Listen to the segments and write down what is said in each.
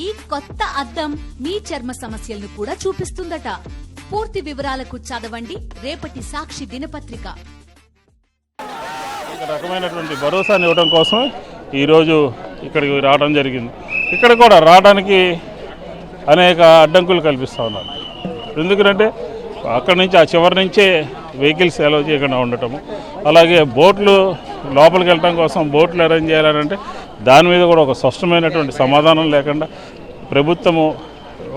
ఈ కొత్త అద్దం మీ చర్మ సమస్యలను కూడా చూపిస్తుందట. పూర్తి వివరాలకు చదవండి రేపటి సాక్షి దినపత్రిక. రకమైనటువంటి భరోసాని ఇవ్వడం కోసం ఈరోజు ఇక్కడికి రావడం జరిగింది. ఇక్కడ కూడా రావడానికి అనేక అడ్డంకులు కల్పిస్తూ ఉన్నారు. ఎందుకంటే అక్కడి నుంచి ఆ చివరి నుంచే వెహికల్స్ అలౌ చేయకుండా ఉండటము, అలాగే బోట్లు లోపలికి వెళ్ళడం కోసం బోట్లు అరేంజ్ చేయాలంటే దాని మీద కూడా ఒక స్పష్టమైనటువంటి సమాధానం లేకుండా ప్రభుత్వము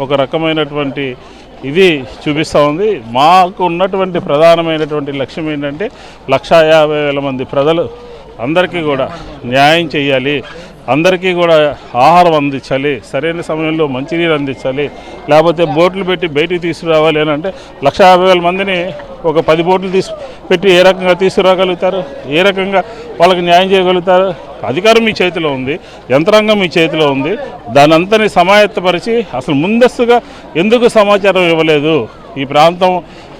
ఒక రకమైనటువంటి ఇది చూపిస్తూ ఉంది. మాకు ఉన్నటువంటి ప్రధానమైనటువంటి లక్ష్యం ఏంటంటే 150,000 మంది ప్రజలు అందరికీ కూడా న్యాయం చేయాలి, అందరికీ కూడా ఆహారం అందించాలి, సరైన సమయంలో మంచినీరు అందించాలి, లేకపోతే బోట్లు పెట్టి బయటికి తీసుకురావాలి అని అంటే 150,000 మందిని ఒక 10 బోట్లు పెట్టి ఏ రకంగా తీసుకురాగలుగుతారు, ఏ రకంగా వాళ్ళకి న్యాయం చేయగలుగుతారు? అధికారం మీ చేతిలో ఉంది, యంత్రాంగం మీ చేతిలో ఉంది. దాని అంతని సమాయత్తపరిచి అసలు ముందస్తుగా ఎందుకు సమాచారం ఇవ్వలేదు? ఈ ప్రాంతం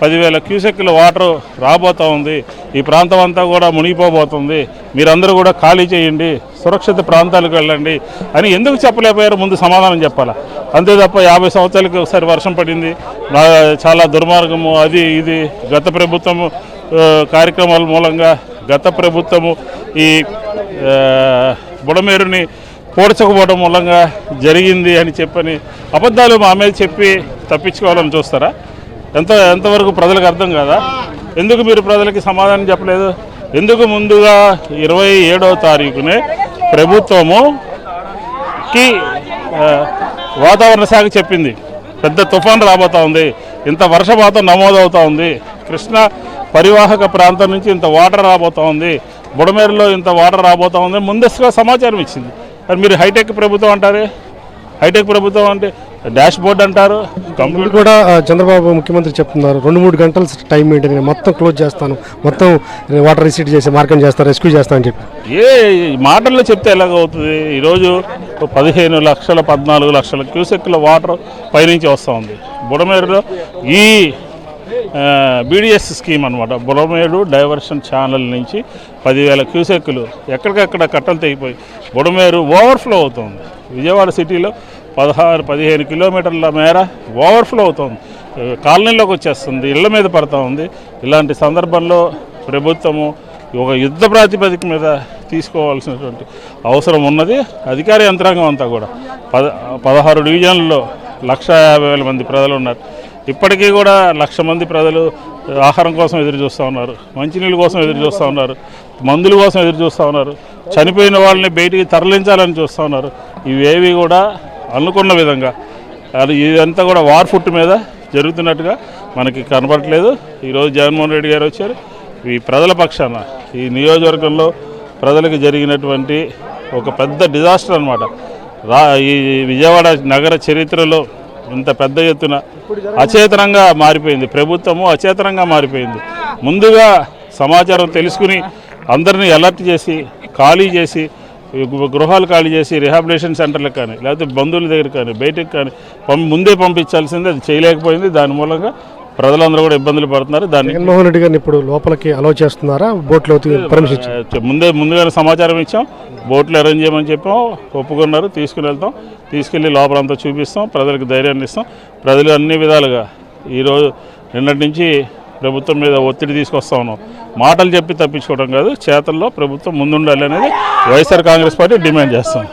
10,000 క్యూసెక్కుల వాటర్ రాబోతూ ఉంది, ఈ ప్రాంతం అంతా కూడా మునిగిపోబోతుంది, మీరందరూ కూడా ఖాళీ చేయండి, సురక్షిత ప్రాంతాలకు వెళ్ళండి అని ఎందుకు చెప్పలేకపోయారు? ముందు సమాధానం చెప్పాలా. అంతే తప్ప 50 సంవత్సరాలకి ఒకసారి వర్షం పడింది, చాలా దుర్మార్గము, అది ఇది గత ప్రభుత్వము కార్యక్రమాల మూలంగా గత ప్రభుత్వము ఈ బుడమేరుని పోడ్చకపోవడం మూలంగా జరిగింది అని చెప్పని అబద్ధాలు మా మీద చెప్పి తప్పించుకోవాలని చూస్తారా? ఎంతవరకు ప్రజలకు అర్థం కాదా? ఎందుకు మీరు ప్రజలకి సమాధానం చెప్పలేదు? ఎందుకు ముందుగా 27వ తారీఖునే ప్రభుత్వముకి వాతావరణ శాఖ చెప్పింది పెద్ద తుఫాను రాబోతూ ఉంది, ఇంత వర్షపాతం నమోదవుతూ ఉంది, కృష్ణా పరివాహక ప్రాంతం నుంచి ఇంత వాటర్ రాబోతూ ఉంది, బుడమేరులో ఇంత వాటర్ రాబోతూ ఉంది, ముందస్తుగా సమాచారం ఇచ్చింది. మరి మీరు హైటెక్ ప్రభుత్వం అంటారే, హైటెక్ ప్రభుత్వం అంటే డాష్ బోర్డ్ అంటారు. కంప్లీట్ కూడా చంద్రబాబు ముఖ్యమంత్రి చెప్తున్నారు 2-3 గంటల టైం మెయింటైన్, నేను మొత్తం క్లోజ్ చేస్తాను, మొత్తం వాటర్ రిసీట్ చేసి మార్కెట్ చేస్తాను, రెస్క్యూ చేస్తాను అని చెప్పి ఏ మాటల్లో చెప్తే ఎలాగవుతుంది? ఈరోజు 15 లక్షల 14 లక్షల క్యూసెక్కుల వాటర్ పైనుంచి వస్తూ ఉంది. బుడమేరులో ఈ బీడీఎస్ స్కీమ్ అనమాట, బుడమేరు డైవర్షన్ ఛానల్ నుంచి 10,000 క్యూసెక్కులు ఎక్కడికక్కడ కట్టలు తెగిపోయి బుడమేరు ఓవర్ఫ్లో అవుతుంది. విజయవాడ సిటీలో 16-15 కిలోమీటర్ల మేర ఓవర్ఫ్లో అవుతుంది, కాలనీలోకి వచ్చేస్తుంది, ఇళ్ల మీద పడుతూ ఉంది. ఇలాంటి సందర్భంలో ప్రభుత్వము ఒక యుద్ధ ప్రాతిపదిక మీద తీసుకోవాల్సినటువంటి అవసరం ఉన్నది. అధికార యంత్రాంగం అంతా కూడా 16 డివిజన్లలో 150,000 మంది ప్రజలు ఉన్నారు. ఇప్పటికీ కూడా 1,00,000 మంది ప్రజలు ఆహారం కోసం ఎదురు చూస్తూ ఉన్నారు, మంచినీళ్ళ కోసం ఎదురు చూస్తూ ఉన్నారు, మందుల కోసం ఎదురు చూస్తూ ఉన్నారు, చనిపోయిన వాళ్ళని బయటికి తరలించాలని చూస్తూ ఉన్నారు. ఇవేవి కూడా అనుకున్న విధంగా అది ఇదంతా కూడా వార్ ఫుట్ మీద జరుగుతున్నట్టుగా మనకి కనపడట్లేదు. ఈరోజు జగన్మోహన్ రెడ్డి గారు వచ్చారు. ఈ ప్రజల పక్షాన ఈ నియోజకవర్గంలో ప్రజలకు జరిగినటువంటి ఒక పెద్ద డిజాస్టర్ అనమాట. ఈ విజయవాడ నగర చరిత్రలో ఇంత పెద్ద ఎత్తున అచేతనంగా మారిపోయింది, ప్రభుత్వము అచేతనంగా మారిపోయింది. ముందుగా సమాచారం తెలుసుకుని అందరినీ అలర్ట్ చేసి ఖాళీ చేసి గృహాలు ఖాళీ చేసి రిహాబిలిటేషన్ సెంటర్లకు కానీ లేకపోతే బంధువుల దగ్గర కానీ బయటకు కానీ ముందే పంపించాల్సింది, అది చేయలేకపోయింది. దాని మూలంగా ప్రజలందరూ కూడా ఇబ్బందులు పడుతున్నారు. దాన్ని జగన్మోహన్ రెడ్డి గారిని ఇప్పుడు లోపలికి అలౌ చేస్తున్నారా? బోట్లో పర్మిషన్ ముందుగానే సమాచారం ఇచ్చాం, బోట్లు అరేంజ్ చేయమని చెప్పాం, ఒప్పుకున్నారు, తీసుకుని వెళ్తాం, తీసుకెళ్ళి లోపలంతా చూపిస్తాం, ప్రజలకు ధైర్యాన్ని ఇస్తాం. ప్రజలు అన్ని విధాలుగా ఈరోజు నిన్నటి నుంచి ప్రభుత్వం మీద ఒత్తిడి తీసుకొస్తా ఉన్నాం. మాటలు చెప్పి తప్పించుకోవడం కాదు, చేతల్లో ప్రభుత్వం ముందుండాలి అనేది వైఎస్ఆర్ కాంగ్రెస్ పార్టీ డిమాండ్ చేస్తాం.